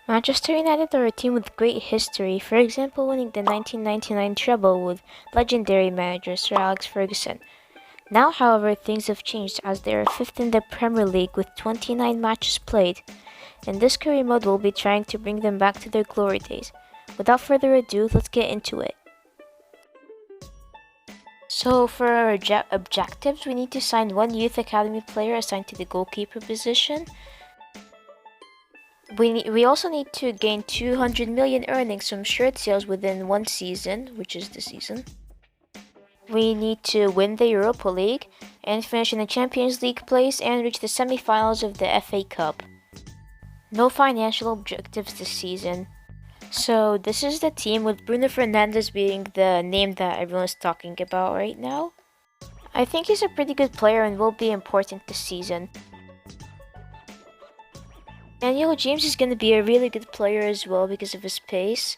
Manchester United are a team with great history, for example winning the 1999 treble with legendary manager Sir Alex Ferguson. Now, however, things have changed as they are fifth in the Premier League with 29 matches played. In this career mode, we'll be trying to bring them back to their glory days. Without further ado, let's get into it. So for our objectives, we need to sign one youth academy player assigned to the goalkeeper position. We also need to gain 200 million earnings from shirt sales within one season, which is the season. We need to win the Europa League and finish in the Champions League place and reach the semi-finals of the FA Cup. No financial objectives this season. So this is the team with Bruno Fernandes being the name that everyone's talking about right now. I think he's a pretty good player and will be important this season. Daniel James is going to be a really good player as well because of his pace.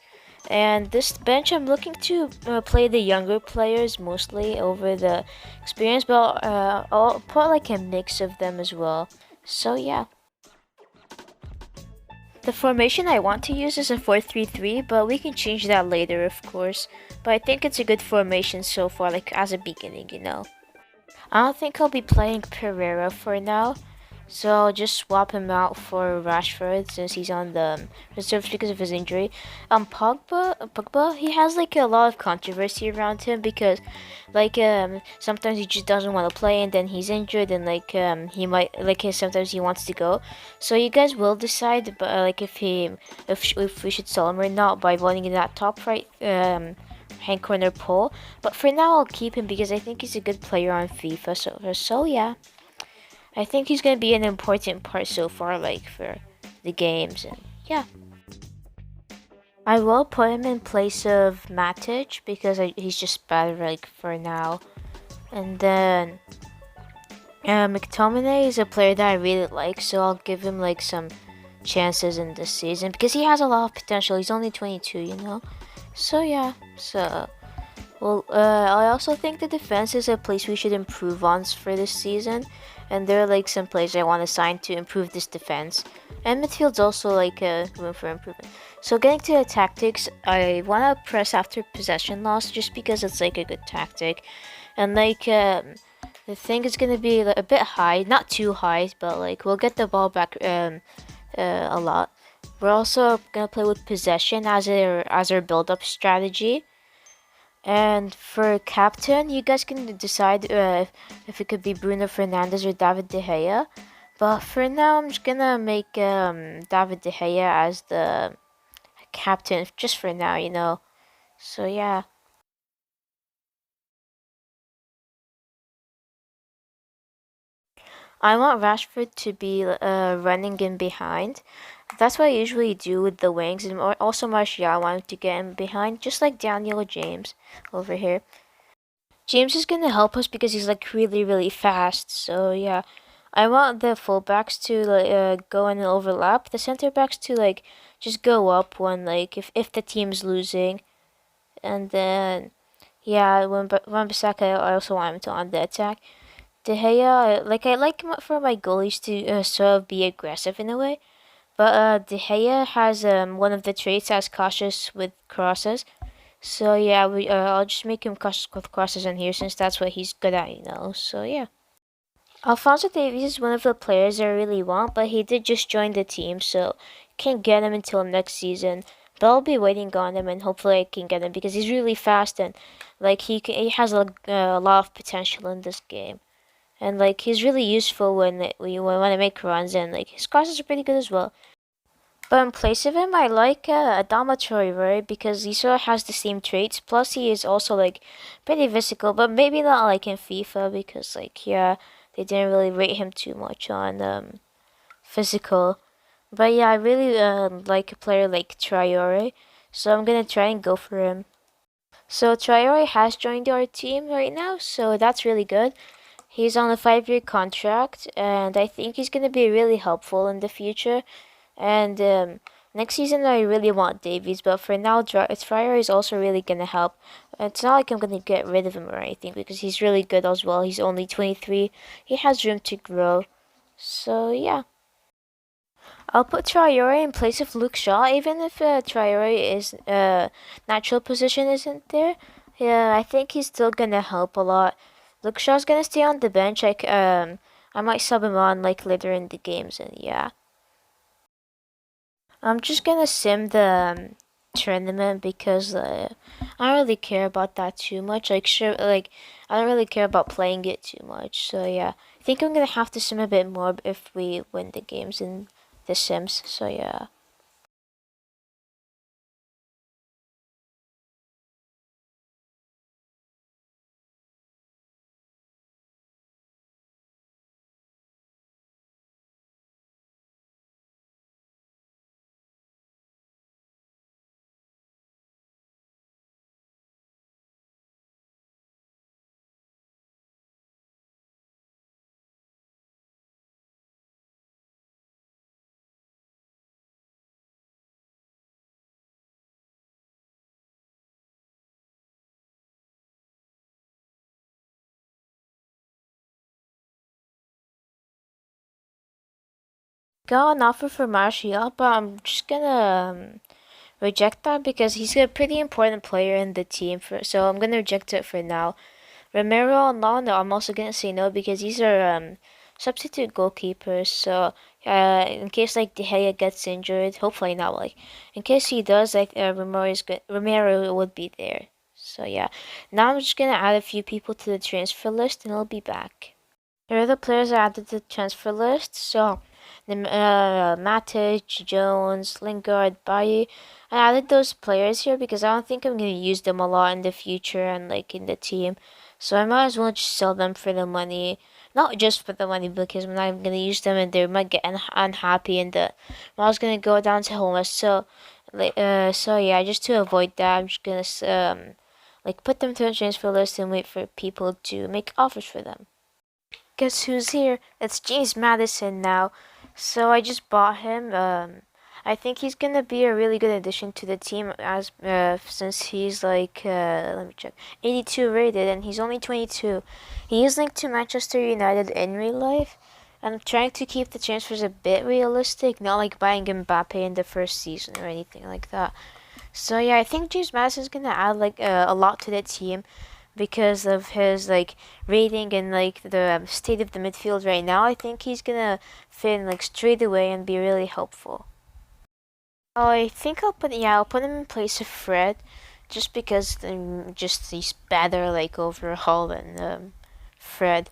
And this bench, I'm looking to play the younger players mostly over the experience, but I'll put like a mix of them as well. So yeah. The formation I want to use is a 4-3-3, but we can change that later, of course. But I think it's a good formation so far, like as a beginning, you know. I don't think I'll be playing Pereira for now. So I'll just swap him out for Rashford since he's on the reserves because of his injury. Pogba, he has like a lot of controversy around him because, like, sometimes he just doesn't want to play and then he's injured and like he might sometimes he wants to go. So you guys will decide, but like if we should sell him or not by voting in that top right hand corner poll. But for now, I'll keep him because I think he's a good player on FIFA. So yeah. I think he's going to be an important part so far, like, for the games, and yeah. I will put him in place of Matic, because he's just better, like, for now. And then, McTominay is a player that I really like, so I'll give him, like, some chances in this season, because he has a lot of potential. He's only 22, you know? So, yeah, so... Well, I also think the defense is a place we should improve on for this season, and there are like some players I want to sign to improve this defense. And midfield's also like room for improvement. So getting to the tactics, I want to press after possession loss just because it's like a good tactic, and like the thing is gonna be like, a bit high, not too high, but like we'll get the ball back a lot. We're also gonna play with possession as our build-up strategy. And for captain, you guys can decide if it could be Bruno Fernandes or David De Gea. But for now, I'm just gonna make David De Gea as the captain, just for now, you know. So yeah. I want Rashford to be running in behind. That's what I usually do with the wings, and also Martial, I want him to get in behind, just like Daniel James over here. James is gonna help us because he's like really fast. So yeah, I want the fullbacks to like go and overlap. The center backs to like just go up when like if the team's losing, and then yeah, when Bissaka, I also want him to on the attack. De Gea, like I like for my goalies to sort of be aggressive in a way, but De Gea has one of the traits as cautious with crosses. So yeah, I'll just make him cautious with crosses in here since that's what he's good at, you know. So yeah. Alfonso Davies is one of the players I really want, but he did just join the team, so can't get him until next season. But I'll be waiting on him, and hopefully I can get him because he's really fast and like he has a lot of potential in this game, and like he's really useful when you want to make runs, and like his crosses are pretty good as well. But in place of him, I like Adama Traore because he sort of has the same traits. Plus, he is also like pretty physical, but maybe not like in FIFA because like yeah, they didn't really rate him too much on physical. But yeah, I really like a player like Traore, so I'm gonna try and go for him. So Traore has joined our team right now, so that's really good. He's on a 5-year contract, and I think he's gonna be really helpful in the future. And next season, I really want Davies, but for now, Fryer is also really gonna help. It's not like I'm gonna get rid of him or anything because he's really good as well. He's only 23. He has room to grow. So yeah. I'll put Traore in place of Luke Shaw, even if Traore is natural position isn't there. Yeah, I think he's still gonna help a lot. Luke Shaw's gonna stay on the bench. I might sub him on like later in the games, and yeah. I'm just gonna sim the tournament because I don't really care about that too much. Like sure, like I don't really care about playing it too much. So yeah, I think I'm gonna have to sim a bit more if we win the games in the Sims. So yeah. Got an offer for Martial, but I'm just gonna reject that because he's a pretty important player in the team. So I'm gonna reject it for now. Romero, no, I'm also gonna say no because these are substitute goalkeepers. So in case like De Gea gets injured, hopefully not. Like in case he does, like Romero would be there. So yeah, now I'm just gonna add a few people to the transfer list, and I'll be back. Here are the players I added to the transfer list. So, Matic, Jones, Lingard, Bailly. I added those players here because I don't think I'm gonna use them a lot in the future and like in the team. So I might as well just sell them for the money. Not just for the money because I'm not gonna use them and they might get unhappy and the mall's gonna go down to homeless. So, so yeah, just to avoid that, I'm just gonna like put them to the transfer list and wait for people to make offers for them. Guess who's here? It's James Madison now. So I just bought him. I think he's gonna be a really good addition to the team as since he's like let me check, 82 rated and he's only 22. He is linked to Manchester United in real life. I'm trying to keep the transfers a bit realistic, not like buying Mbappe in the first season or anything like that. So yeah, I think James Madison's gonna add like a lot to the team because of his like rating and like the state of the midfield right now. I think he's gonna fit in like straight away and be really helpful. I think I'll put him in place of Fred, just because just he's better like overall than Fred.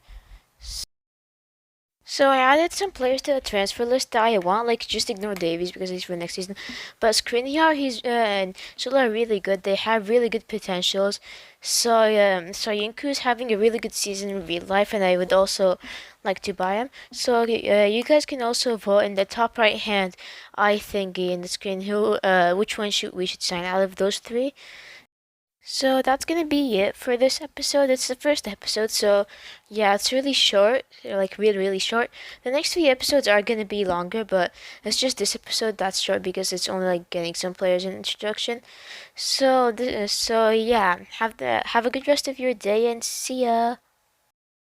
So I added some players to the transfer list that I want, like just ignore Davies because he's for next season. But Skriniar, he's and Sula are really good. They have really good potentials. So Yinku's having a really good season in real life, and I would also like to buy him. So you guys can also vote in the top right hand eye thingy in the screen who which one should we should sign out of those three. So that's gonna be it for this episode. It's the first episode, so yeah, it's really short, like really, really short. The next three episodes are gonna be longer, but it's just this episode that's short because it's only like getting some players in introduction. So yeah, have a good rest of your day and see ya.